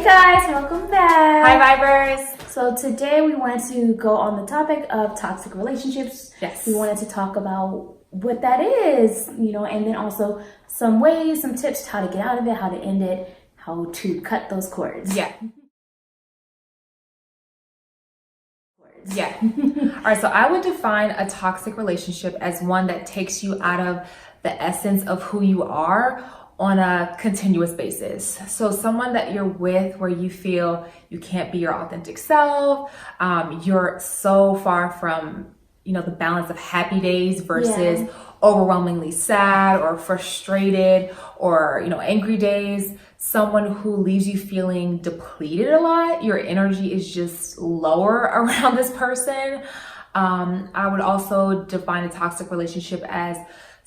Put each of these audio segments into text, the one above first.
guys, welcome back. Hi Vibers. So today we wanted to go on the topic of toxic relationships. Yes. We wanted to talk about what that is, and then also some ways, some tips how to get out of it, how to end it, how to cut those cords. Yeah. Yeah. All right, so I would define a toxic relationship as one that takes you out of the essence of who you are on a continuous basis. So someone that you're with where you feel you can't be your authentic self, you're so far from, the balance of happy days versus overwhelmingly sad or frustrated or, angry days. Someone who leaves you feeling depleted a lot. Your energy is just lower around this person. I would also define a toxic relationship as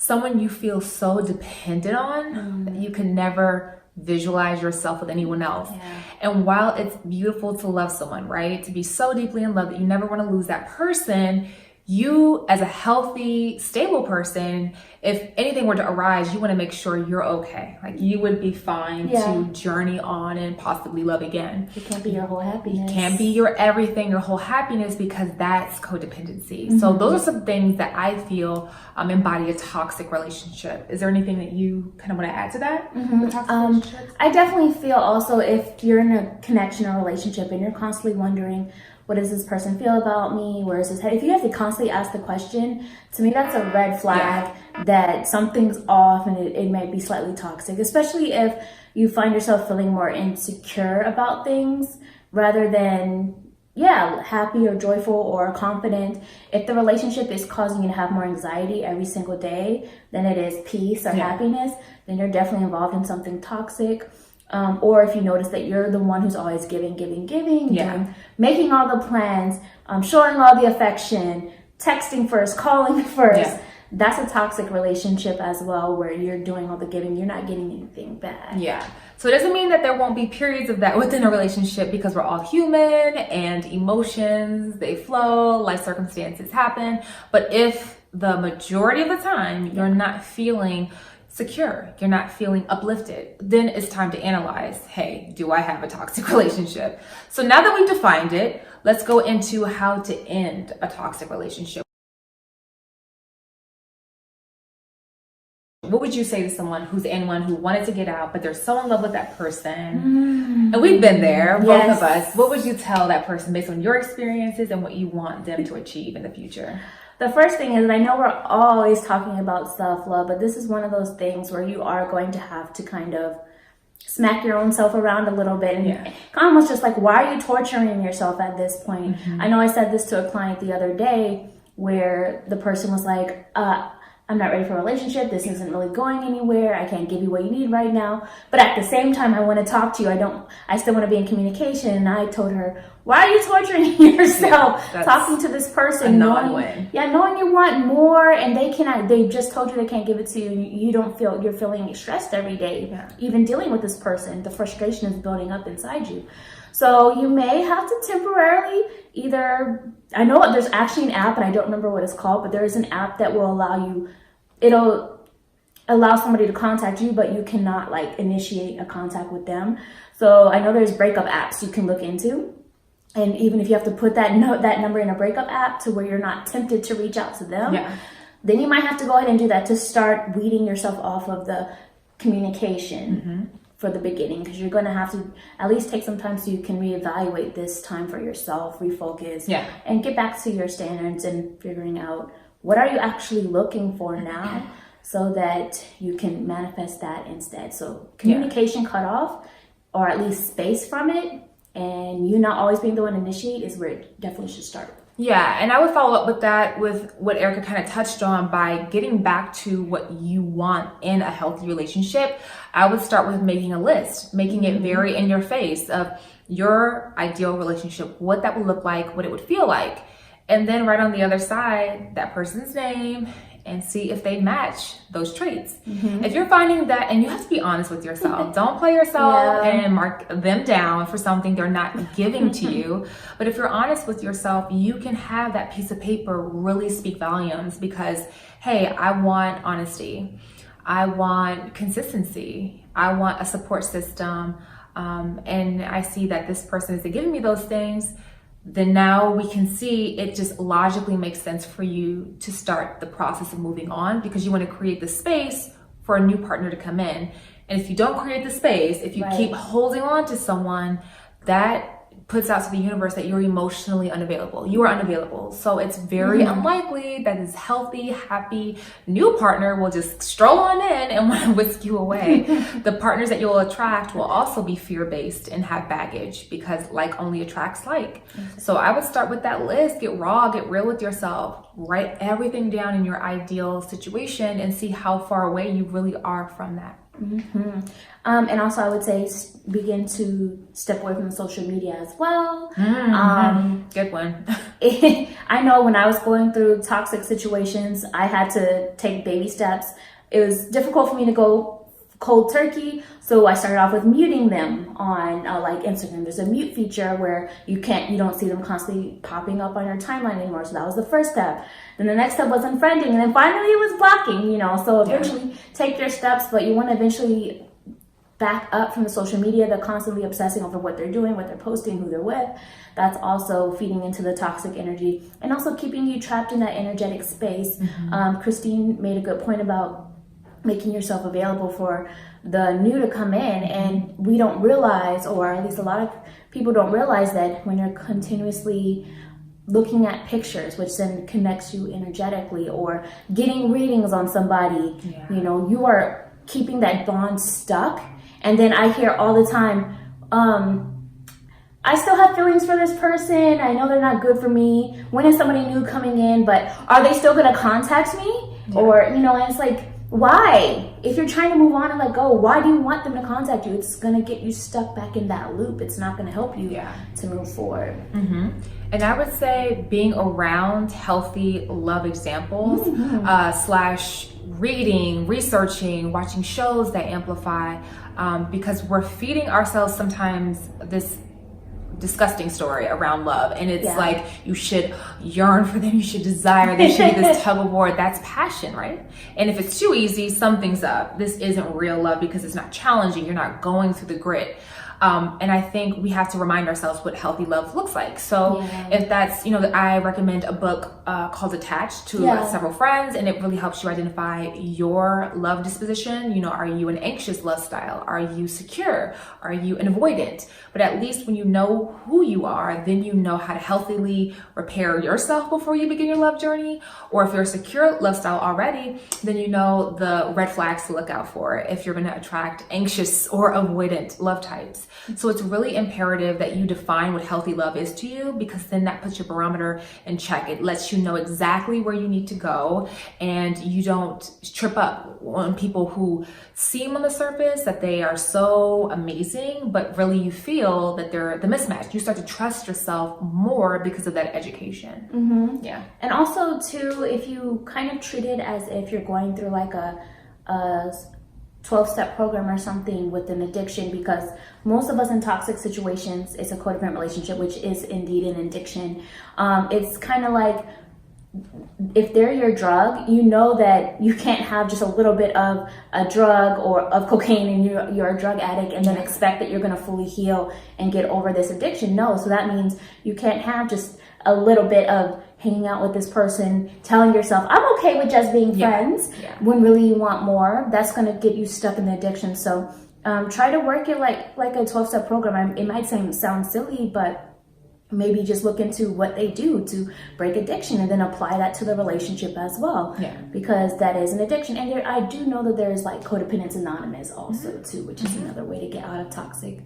someone you feel so dependent on that you can never visualize yourself with anyone else. Yeah. And while it's beautiful to love someone, right? To be so deeply in love that you never want to lose that person, you as a healthy, stable person, if anything were to arise, you want to make sure you're okay. Like you would be fine to journey on and possibly love again. It can't be your whole happiness. It can't be your everything, your whole happiness, because that's codependency. So those are some things that I feel embody a toxic relationship. Is there anything that you kind of want to add to that? The toxic relationships? I definitely feel also if you're in a connection or relationship and you're constantly wondering, what does this person feel about me? Where is his head? If you have to constantly ask the question, to me, that's a red flag that something's off and it might be slightly toxic, especially if you find yourself feeling more insecure about things rather than, happy or joyful or confident. If the relationship is causing you to have more anxiety every single day than it is peace or happiness, then you're definitely involved in something toxic. Or if you notice that you're the one who's always giving, making all the plans, showing all the affection, texting first, calling first, that's a toxic relationship as well, where you're doing all the giving, you're not getting anything back. Yeah. So it doesn't mean that there won't be periods of that within a relationship, because we're all human and emotions, they flow, life circumstances happen. But if the majority of the time you're not feeling secure, you're not feeling uplifted, then it's time to analyze, hey, do I have a toxic relationship? So now that we've defined it, let's go into how to end a toxic relationship. What would you say to someone who's in one, who wanted to get out, but they're so in love with that person? And we've been there, both of us. What would you tell that person based on your experiences and what you want them to achieve in the future? The first thing is, I know we're always talking about self-love, but this is one of those things where you are going to have to kind of smack your own self around a little bit and almost just like, why are you torturing yourself at this point? I know I said this to a client the other day where the person was like, I'm not ready for a relationship. This isn't really going anywhere. I can't give you what you need right now. But at the same time, I want to talk to you. I still want to be in communication. And I told her, why are you torturing yourself talking to this person? Knowing you want more and they just told you they can't give it to you. You don't feel, you're feeling stressed every day. Even dealing with this person, the frustration is building up inside you. So you may have to temporarily I know there's actually an app, and I don't remember what it's called, but there is an app that will it'll allow somebody to contact you, but you cannot initiate a contact with them. So I know there's breakup apps you can look into. And even if you have to put that number in a breakup app to where you're not tempted to reach out to them, then you might have to go ahead and do that to start weeding yourself off of the communication for the beginning, because you're going to have to at least take some time so you can reevaluate this time for yourself, refocus, and get back to your standards and figuring out what are you actually looking for now so that you can manifest that instead. So communication cut off, or at least space from it, and you not always being the one to initiate is where it definitely should start. Yeah, and I would follow up with that with what Erika kind of touched on by getting back to what you want in a healthy relationship. I would start with making a list, making it very in your face of your ideal relationship, what that would look like, what it would feel like. And then right on the other side, that person's name, and see if they match those traits. If you're finding that, and you have to be honest with yourself, don't play yourself and mark them down for something they're not giving to you. But if you're honest with yourself, you can have that piece of paper really speak volumes, because, hey, I want honesty. I want consistency. I want a support system. and I see that this person isn't giving me those things, then now we can see it just logically makes sense for you to start the process of moving on, because you want to create the space for a new partner to come in. And if you don't create the space, if you keep holding on to someone, that puts out to the universe that you're emotionally unavailable. You are unavailable. So it's very unlikely that this healthy, happy new partner will just stroll on in and want to whisk you away. The partners that you'll attract will also be fear-based and have baggage, because like only attracts like. So I would start with that list. Get raw, get real with yourself. Write everything down in your ideal situation and see how far away you really are from that. And also I would say begin to step away from social media as well. Good one. I know when I was going through toxic situations, I had to take baby steps. It was difficult for me to go cold turkey, so I started off with muting them on like Instagram. There's a mute feature where you don't see them constantly popping up on your timeline anymore. So that was the first step. Then the next step was unfriending, and then finally it was blocking. So eventually take your steps, but you want to eventually back up from the social media. They're constantly obsessing over what they're doing, what they're posting, who they're with. That's also feeding into the toxic energy and also keeping you trapped in that energetic space. Christine made a good point about making yourself available for the new to come in, and we don't realize, or at least a lot of people don't realize, that when you're continuously looking at pictures, which then connects you energetically, or getting readings on somebody, you are keeping that bond stuck. And then I hear all the time, I still have feelings for this person. I know they're not good for me. When is somebody new coming in? But are they still going to contact me? Or, and it's like, why? If you're trying to move on and let go, why do you want them to contact you? It's going to get you stuck back in that loop. It's not going to help you to move forward. And I would say being around healthy love examples, slash reading, researching, watching shows that amplify, because we're feeding ourselves sometimes this disgusting story around love, and it's like you should yearn for them, you should desire, there should be this tug of war. That's passion, right? And if it's too easy, something's up. This isn't real love because it's not challenging. You're not going through the grit. And I think we have to remind ourselves what healthy love looks like. So if that's, I recommend a book called Attached to several friends, and it really helps you identify your love disposition. Are you an anxious love style? Are you secure? Are you an avoidant? But at least when you know who you are, then you know how to healthily repair yourself before you begin your love journey. Or if you're a secure love style already, then you know the red flags to look out for if you're going to attract anxious or avoidant love types. So it's really imperative that you define what healthy love is to you, because then that puts your barometer in check. It lets you know exactly where you need to go, and you don't trip up on people who seem on the surface that they are so amazing, but really you feel that they're the mismatch. You start to trust yourself more because of that education. And also too, if you kind of treat it as if you're going through like a 12-step program or something with an addiction, because most of us in toxic situations, it's a codependent relationship, which is indeed an addiction. It's kind of like, if they're your drug, you know that you can't have just a little bit of a drug or of cocaine and you're a drug addict and then expect that you're going to fully heal and get over this addiction. No. So that means you can't have just a little bit of hanging out with this person, telling yourself, I'm okay with just being friends, when really you want more. That's going to get you stuck in the addiction. So try to work it like a 12-step program. It might sound silly, but maybe just look into what they do to break addiction and then apply that to the relationship as well. Because that is an addiction. And I do know that there's like Codependence Anonymous also too, which is another way to get out of toxic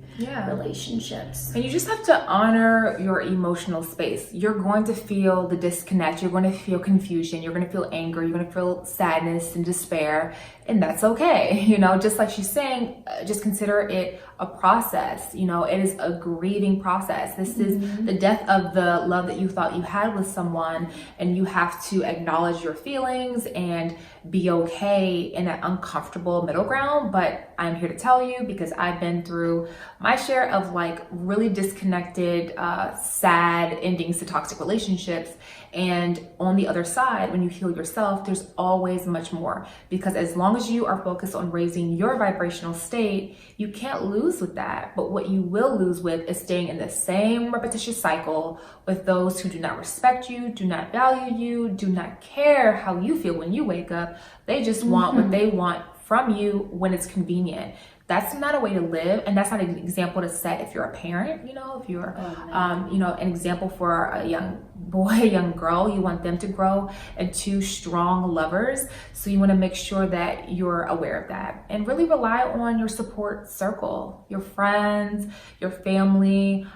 relationships. And you just have to honor your emotional space. You're going to feel the disconnect. You're going to feel confusion. You're going to feel anger. You're going to feel sadness and despair. And that's okay. Just like she's saying, just consider it a process. It is a grieving process. This is the death of the love that you thought you had with someone, and you have to acknowledge your feelings and be okay in that uncomfortable middle ground. But I'm here to tell you, because I've been through my share of like really disconnected, sad endings to toxic relationships. And on the other side, when you heal yourself, there's always much more, because as long as you are focused on raising your vibrational state, you can't lose with that. But what you will lose with is staying in the same repetitious cycle with those who do not respect you, do not value you, do not care how you feel when you wake up. They just want what they want from you when it's convenient. That's not a way to live, and that's not an example to set if you're a parent. You know, if you're an example for a young boy, a young girl, you want them to grow into strong lovers. So you want to make sure that you're aware of that, and really rely on your support circle, your friends, your family,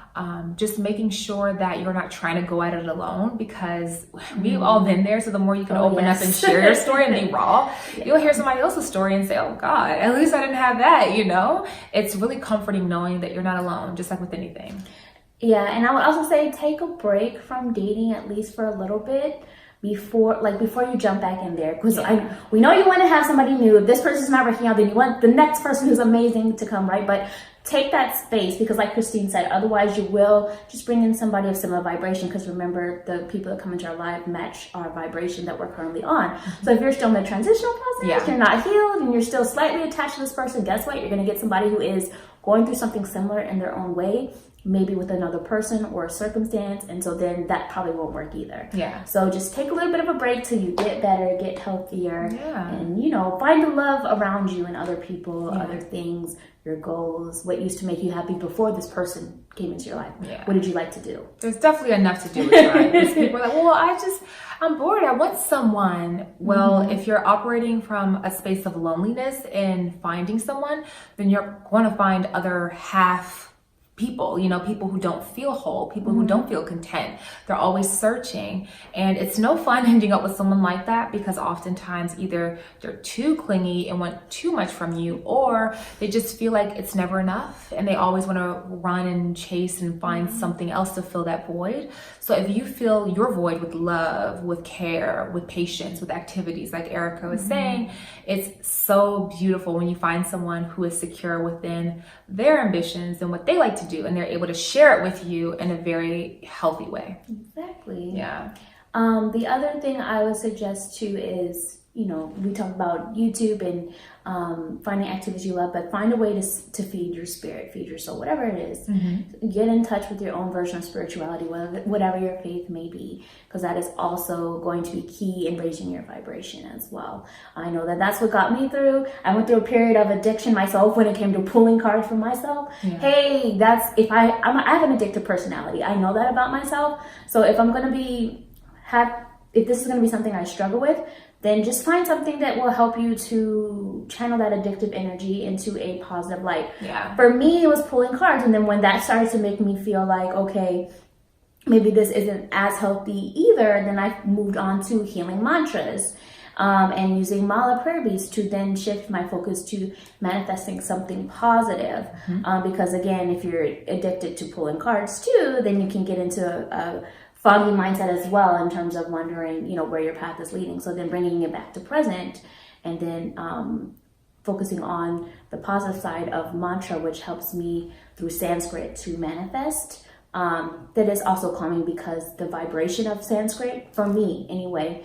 just making sure that you're not trying to go at it alone, because we've all been there. So the more you can open up and share your story and be raw, you'll hear somebody else's story and say, oh God, at least I didn't have that, you know? It's really comforting knowing that you're not alone, just like with anything. Yeah, and I would also say take a break from dating, at least for a little bit, before you jump back in there, because we know you want to have somebody new. If this person's not working out, then you want the next person who's amazing to come, right? But take that space, because like Christine said, otherwise you will just bring in somebody of similar vibration, because remember, the people that come into our life match our vibration that we're currently on. So if you're still in the transitional process, you're not healed, and you're still slightly attached to this person, guess what? You're going to get somebody who is going through something similar in their own way, maybe with another person or a circumstance, and so then that probably won't work either. So just take a little bit of a break till you get better, get healthier, and find the love around you and other people, other things, your goals, what used to make you happy before this person came into your life. What did you like to do? There's definitely enough to do with your life. People are like, well, I'm bored, I want someone. Well, if you're operating from a space of loneliness and finding someone, then you're going to find other half people, people who don't feel whole, people who don't feel content. They're always searching, and it's no fun ending up with someone like that, because oftentimes either they're too clingy and want too much from you, or they just feel like it's never enough and they always want to run and chase and find something else to fill that void. So if you fill your void with love, with care, with patience, with activities, like Erika was saying, it's so beautiful when you find someone who is secure within their ambitions and what they like to do, and they're able to share it with you in a very healthy way. Exactly. Yeah. The other thing I would suggest too is, we talk about YouTube and finding activities you love, but find a way to feed your spirit, feed your soul, whatever it is. Get in touch with your own version of spirituality, whatever your faith may be, because that is also going to be key in raising your vibration as well. I know that's what got me through. I went through a period of addiction myself when it came to pulling cards for myself. Hey, I have an addictive personality. I know that about myself. So if I'm going to if this is going to be something I struggle with, then just find something that will help you to channel that addictive energy into a positive light. For me, it was pulling cards. And then when that started to make me feel like, okay, maybe this isn't as healthy either, then I moved on to healing mantras and using mala prayer beads to then shift my focus to manifesting something positive. Because again, if you're addicted to pulling cards too, then you can get into a foggy mindset as well, in terms of wondering, where your path is leading. So then bringing it back to present, and then focusing on the positive side of mantra, which helps me through Sanskrit to manifest. That is also calming, because the vibration of Sanskrit, for me anyway,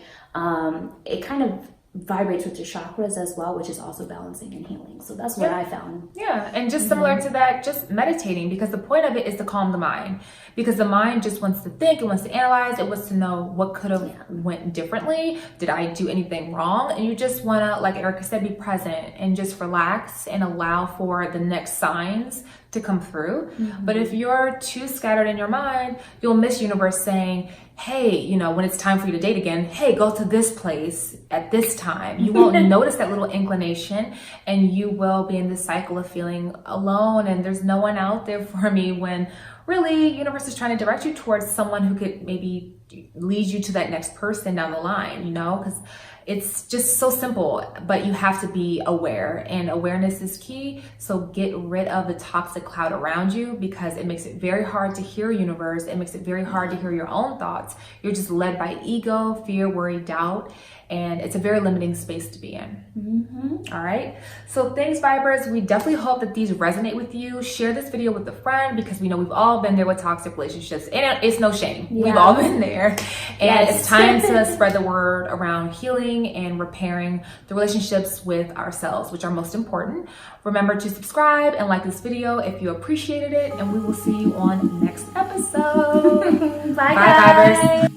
it kind of vibrates with your chakras as well, which is also balancing and healing. So that's what I found. And just similar to that, just meditating, because the point of it is to calm the mind, because the mind just wants to think, it wants to analyze, it wants to know what could have went differently, did I do anything wrong? And you just want to, like Erika said, be present and just relax and allow for the next signs to come through. But if you're too scattered in your mind, you'll miss universe saying, hey, when it's time for you to date again, hey, go to this place at this time. You won't notice that little inclination, and you will be in this cycle of feeling alone and there's no one out there for me, when really universe is trying to direct you towards someone who could maybe lead you to that next person down the line, because It's just so simple, but you have to be aware, and awareness is key. So get rid of the toxic cloud around you, because it makes it very hard to hear universe. It makes it very hard to hear your own thoughts. You're just led by ego, fear, worry, doubt, and it's a very limiting space to be in. All right. So thanks, Vibers. We definitely hope that these resonate with you. Share this video with a friend, because we know we've all been there with toxic relationships, and it's no shame. We've all been there, and it's time to spread the word around healing and repairing the relationships with ourselves, which are most important. Remember to subscribe and like this video if you appreciated it, and we will see you on next episode. Bye, Bye, guys. Vibers.